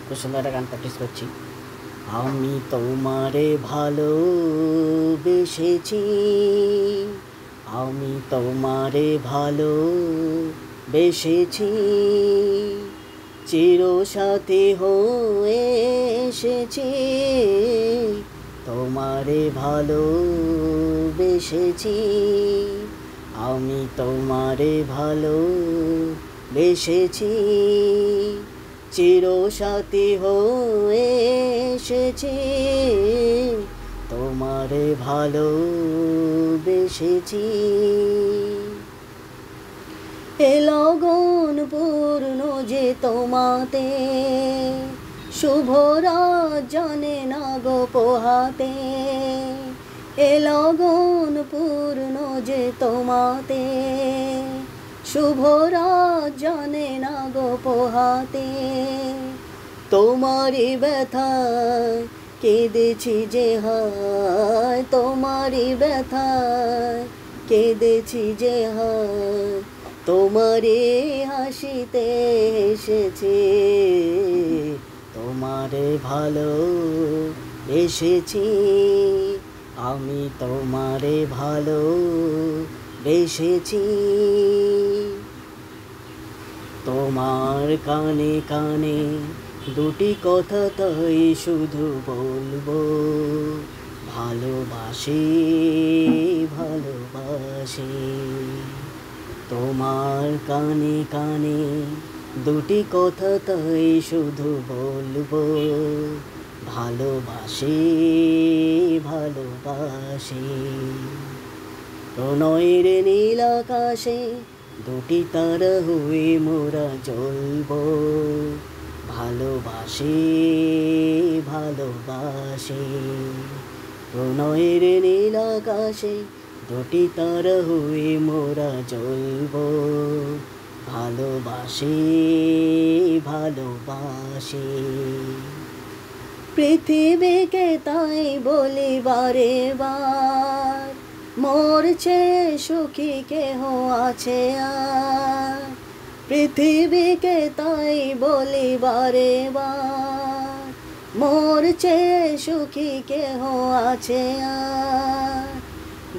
খুব সুন্দর একটা গান প্র্যাকটিস করছি। আমি তোমারে ভালোবেসেছি, আমি তোমারে ভালোবেসেছি, চিরসাথী হয়ে এসেছি, তোমারে ভালোবেসেছি, আমি তোমারে ভালোবেসেছি, চিরসাথী হয়ে এসেছি, তোমারে ভালোবেসেছি। এ লগন পূর্ণ যে তোমাতে, শুভ রাত জানে না গো পোহাতে। এ লগন পূর্ণ যে তোমাতে, শুভ রাত জানে না গো পোহাতে। তোমারই ব্যথায় কেঁদেছি যে হায়, তোমারই ব্যথায় কেঁদেছি যে হায়, তোমারে হাসিতে এসেছি, তোমারে ভালোবেসেছি, আমি তোমারে ভালোবেসেছি। তোমার কানে কানে দুটি কথা তাই শুধু বলবো, ভালোবাসি ভালোবাসি। তোমার কানে কানে দুটি কথা তাই শুধু বলবো, ভালোবাসি ভালোবাসি। প্রণয়ের নীল আকাশে দুটি তারা হয়ে মোরা জ্বলব, ভালোবাসি ভালোবাসি। প্রণয়ের নীল আকাশে দুটি তারা হয়ে মোরা জ্বলব, ভালোবাসি ভালোবাসি। পৃথিবীকে তাই বলি বারে বার, মোর চেয়ে সুখী কেহ আছে আর। পৃথিবীকে তাই বলি বারে বার, মোর চেয়ে সুখী কেহ আছে আর।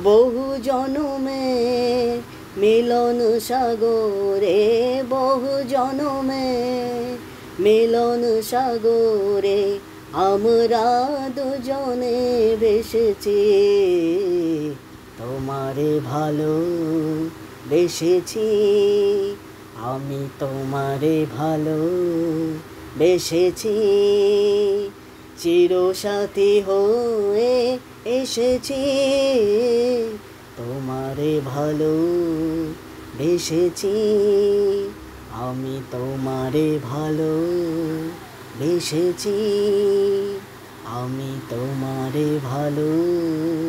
বহু জনমে মিলন সাগরে, বহু জনমে মিলন সাগরে, আমরা দুজনে ভেসেছি, তোমারে ভালোবেসেছি, আমি তোমারে ভালোবেসেছি, চিরসাথী হয়ে এসেছি, তোমারে ভালোবেসেছি, আমি তোমারে ভালোবেসেছি, আমি তোমারে ভালোবেসেছি।